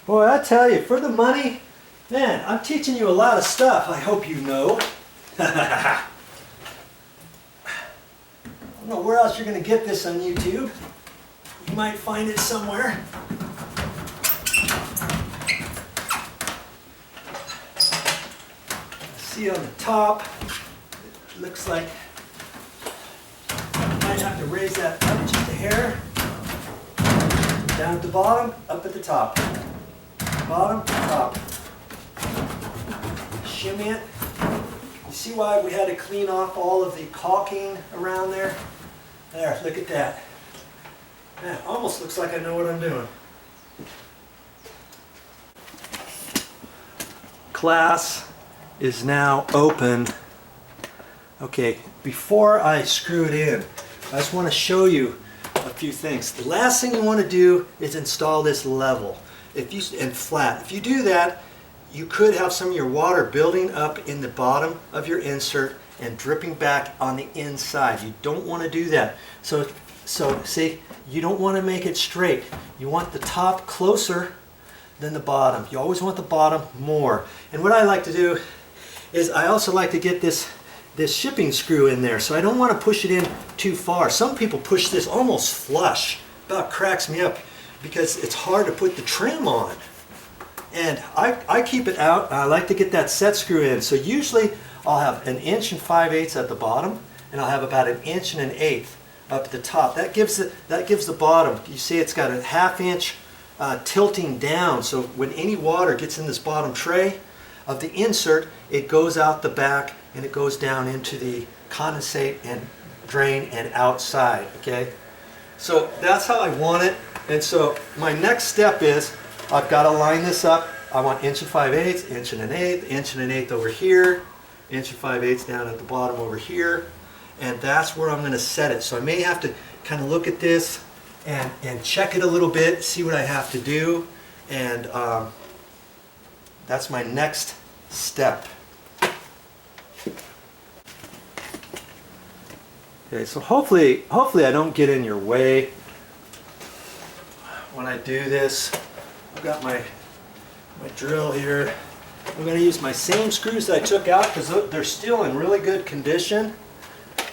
Boy, I tell you, for the money, man, I'm teaching you a lot of stuff, I hope you know. I don't know where else you're going to get this on YouTube. You might find it somewhere. See on the top, it looks like I might have to raise that up just a hair. Down at the bottom, up at the top. Bottom, top. Shimmy it. You see why we had to clean off all of the caulking around there? There, look at that. Man, it almost looks like I know what I'm doing. Class is now open. Okay, before I screw it in, I just want to show you a few things. The last thing you want to do is install this level and flat. If you do that, you could have some of your water building up in the bottom of your insert and dripping back on the inside. You don't want to do that. So see, you don't want to make it straight. You want the top closer than the bottom. You always want the bottom more. And what I like to do is I also like to get this shipping screw in there, so I don't want to push it in too far. Some people push this almost flush. About cracks me up because it's hard to put the trim on. And I keep it out. I like to get that set screw in. So usually I'll have 1 5/8" at the bottom, and I'll have about 1 1/8" up at the top. That gives the bottom. You see, it's got a 1/2 inch tilting down. So when any water gets in this bottom tray of the insert, it goes out the back and it goes down into the condensate and drain and outside. Okay, so that's how I want it. And so my next step is I've got to line this up. I want 1 5/8", 1 1/8", 1 1/8" over here, 1 5/8" down at the bottom over here, and that's where I'm going to set it. So I may have to kind of look at this and check it a little bit, see what I have to do, and that's my next step. Okay, so hopefully I don't get in your way when I do this. I've got my drill here. I'm going to use my same screws that I took out because they're still in really good condition.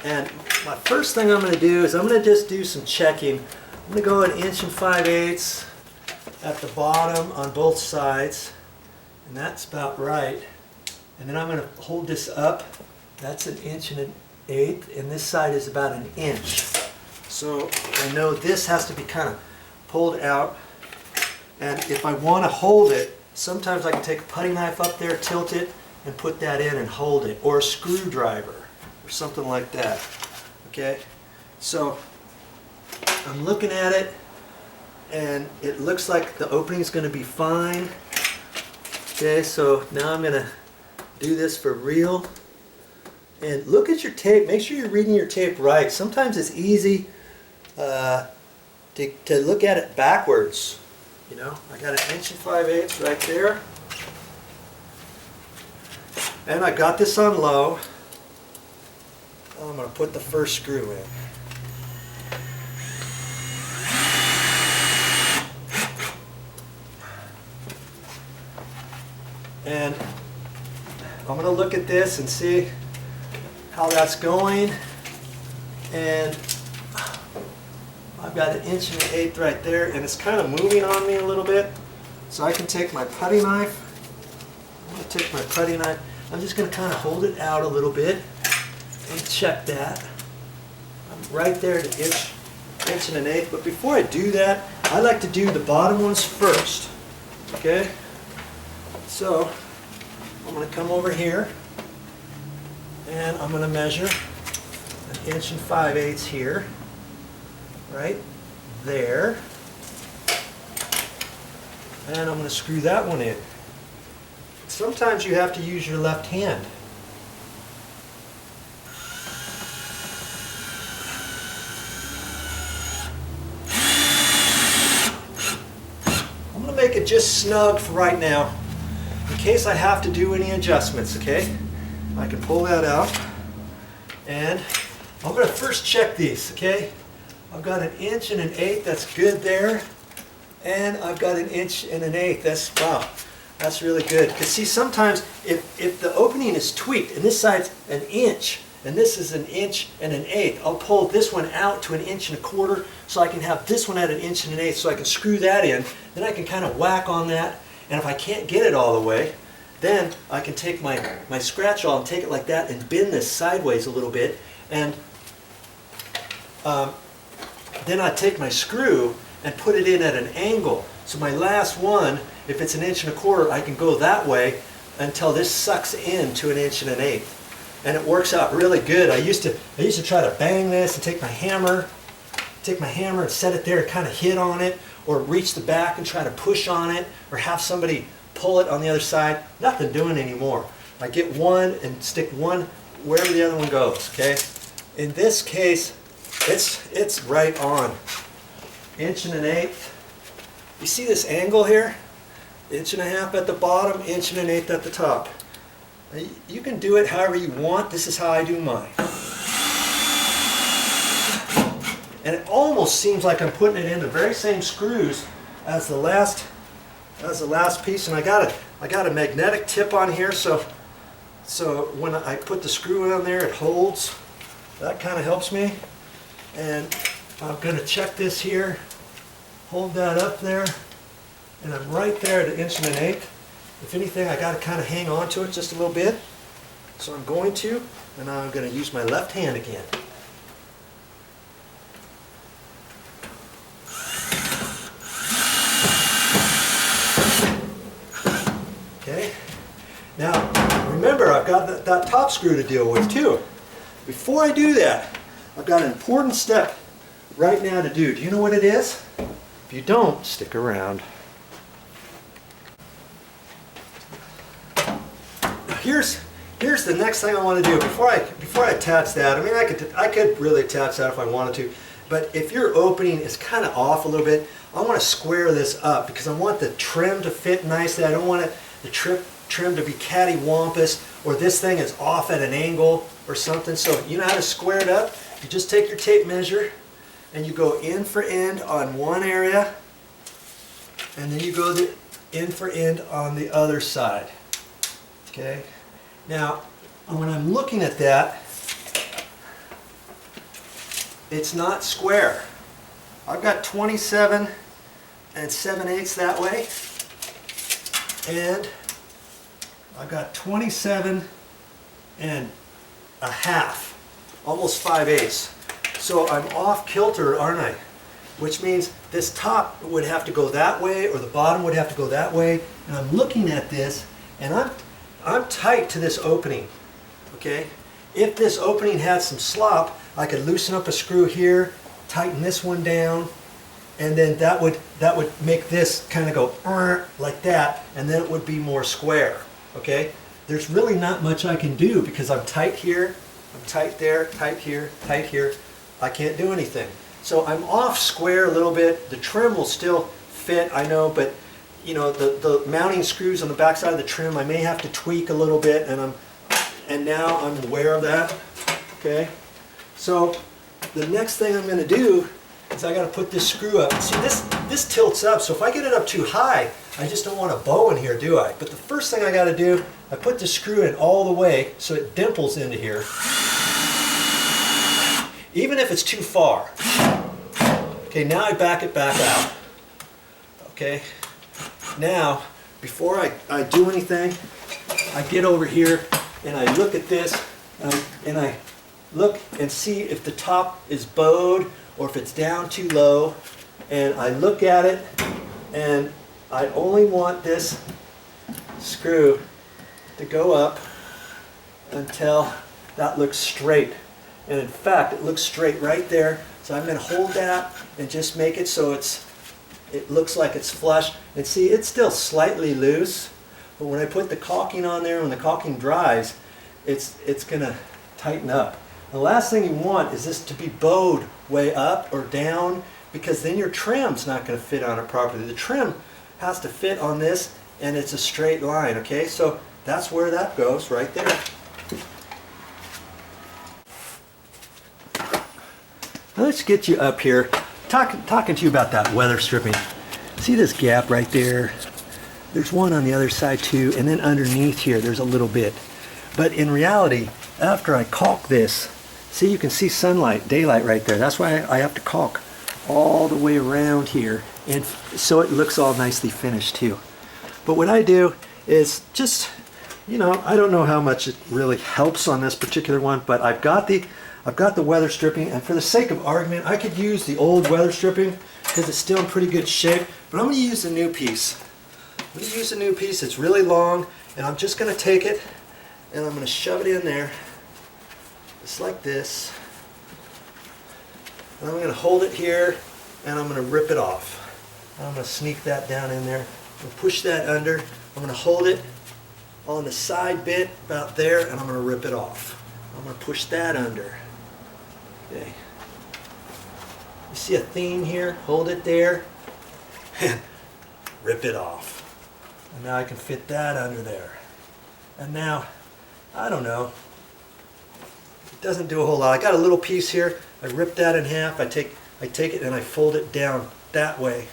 And my first thing I'm going to do is I'm going to just do some checking. I'm going to go 1 5/8" at the bottom on both sides, and that's about right. And then I'm going to hold this up. That's 1 1/8", and this side is about 1 inch. So I know this has to be kind of pulled out. And if I want to hold it, sometimes I can take a putty knife up there, tilt it, and put that in and hold it, or a screwdriver, or something like that. Okay, so I'm looking at it, and it looks like the opening is going to be fine. Okay, so now I'm going to do this for real. And look at your tape. Make sure you're reading your tape right. Sometimes it's easy to look at it backwards. You know, I got 1 5/8" right there. And I got this on low. I'm going to put the first screw in. And I'm going to look at this and see how that's going. And I've got 1 1/8" right there, and it's kind of moving on me a little bit. So I can take my putty knife. I'm going to take my putty knife. I'm just going to kind of hold it out a little bit and check that. I'm right there at 1 1/8". But before I do that, I like to do the bottom ones first. Okay? So I'm going to come over here, and I'm going to measure 1 5/8" here. Right there, and I'm going to screw that one in. Sometimes you have to use your left hand. I'm going to make it just snug for right now, in case I have to do any adjustments. Okay, I can pull that out, and I'm going to first check these. Okay, I've got 1 1/8", that's good there. And I've got 1 1/8 inches. That's, wow, that's really good. Because see, sometimes if the opening is tweaked, and this side's 1 inch, and this is 1 1/8 inches, I'll pull this one out to 1 1/4 inches, so I can have this one at 1 1/8 inches, so I can screw that in. Then I can kind of whack on that, and if I can't get it all the way, then I can take my scratch awl and take it like that and bend this sideways a little bit, and then I take my screw and put it in at an angle. So my last one, if it's 1 1/4 inches, I can go that way until this sucks in to 1 1/8 inches. And it works out really good. I used to try to bang this and take my hammer and set it there and kind of hit on it, or reach the back and try to push on it, or have somebody pull it on the other side. Nothing doing anymore. I get one and stick one wherever the other one goes, okay? In this case, it's right on. 1 1/8 inches. You see this angle here? 1.5 inches at the bottom, 1 1/8 inches at the top. You can do it however you want. This is how I do mine. And it almost seems like I'm putting it in the very same screws as the last piece. And I got a magnetic tip on here, so when I put the screw on there, it holds. That kind of helps me. And I'm going to check this here. Hold that up there, and I'm right there at 1 1/8 inches. If anything, I got to kind of hang on to it just a little bit. So I'm going to, and now I'm going to use my left hand again. Okay. Now, remember, I've got that top screw to deal with too. Before I do that, I've got an important step right now to do. Do you know what it is? If you don't, stick around. Here's the next thing I want to do before I attach that. I mean, I could really attach that if I wanted to, but if your opening is kind of off a little bit, I want to square this up because I want the trim to fit nicely. I don't want the trim to be cattywampus, or this thing is off at an angle or something. So you know how to square it up? You just take your tape measure and you go end for end on one area, and then you go end for end on the other side. Okay. Now, when I'm looking at that, it's not square. I've got 27 7/8 that way, and I've got 27 1/2, almost 5/8. So I'm off kilter, aren't I? Which means this top would have to go that way, or the bottom would have to go that way. And I'm looking at this, and I'm tight to this opening, okay? If this opening had some slop, I could loosen up a screw here, tighten this one down, and then that would make this kind of go like that, and then it would be more square, okay? There's really not much I can do because I'm tight here, I'm tight there, tight here, tight here. I can't do anything. So I'm off square a little bit. The trim will still fit, I know, but you know, the mounting screws on the back side of the trim, I may have to tweak a little bit, and now I'm aware of that. Okay, so the next thing I'm going to do is I got to put this screw up. See, this tilts up, so if I get it up too high, I just don't want a bow in here, do I? But the first thing I got to do, I put the screw in all the way so it dimples into here, even if it's too far. Okay, now I back it back out. Okay. Now, before I do anything, I get over here and I look at this, and I look and see if the top is bowed or if it's down too low, and I look at it, and I only want this screw to go up until that looks straight. And in fact, it looks straight right there, so I'm going to hold that and just make it so it looks like it's flush. And see, it's still slightly loose, but when I put the caulking on there, when the caulking dries, it's going to tighten up. The last thing you want is this to be bowed way up or down, because then your trim's not going to fit on it properly. The trim has to fit on this, and it's a straight line, okay? So that's where that goes, right there. Now let's get you up here, talking to you about that weather stripping. See this gap right there? There's one on the other side too, and then underneath here there's a little bit. But in reality, after I caulk this, see, you can see sunlight, daylight right there. That's why I have to caulk all the way around here, and so it looks all nicely finished too. But what I do is just, you know, I don't know how much it really helps on this particular one, but I've got the weather stripping, and for the sake of argument, I could use the old weather stripping because it's still in pretty good shape, but I'm going to use the new piece. I'm going to use the new piece. It's really long, and I'm just going to take it and I'm going to shove it in there just like this, and I'm going to hold it here and I'm going to rip it off. I'm going to sneak that down in there. I'm going to push that under. I'm going to hold it on the side bit about there, and I'm going to rip it off. I'm going to push that under. Okay. You see a theme here? Hold it there and rip it off. And now I can fit that under there. And now, I don't know, it doesn't do a whole lot. I got a little piece here. I rip that in half. I take it and I fold it down that way.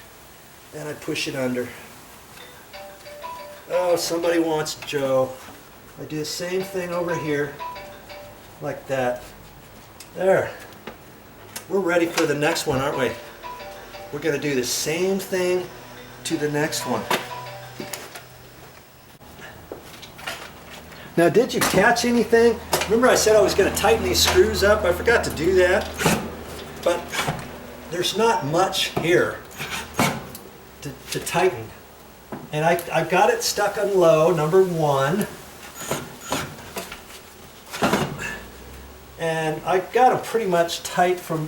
And I push it under. Oh, somebody wants Joe. I do the same thing over here, like that. There. We're ready for the next one, aren't we? We're going to do the same thing to the next one. Now, did you catch anything? Remember I said I was going to tighten these screws up? I forgot to do that. But there's not much here to tighten. And I've got it stuck on low, number 1. And I got them pretty much tight from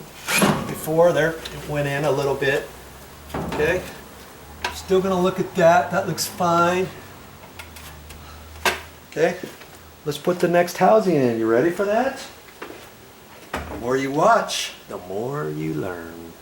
before. There, it went in a little bit. Okay. Still going to look at that. That looks fine. Okay. Let's put the next housing in. You ready for that? The more you watch, the more you learn.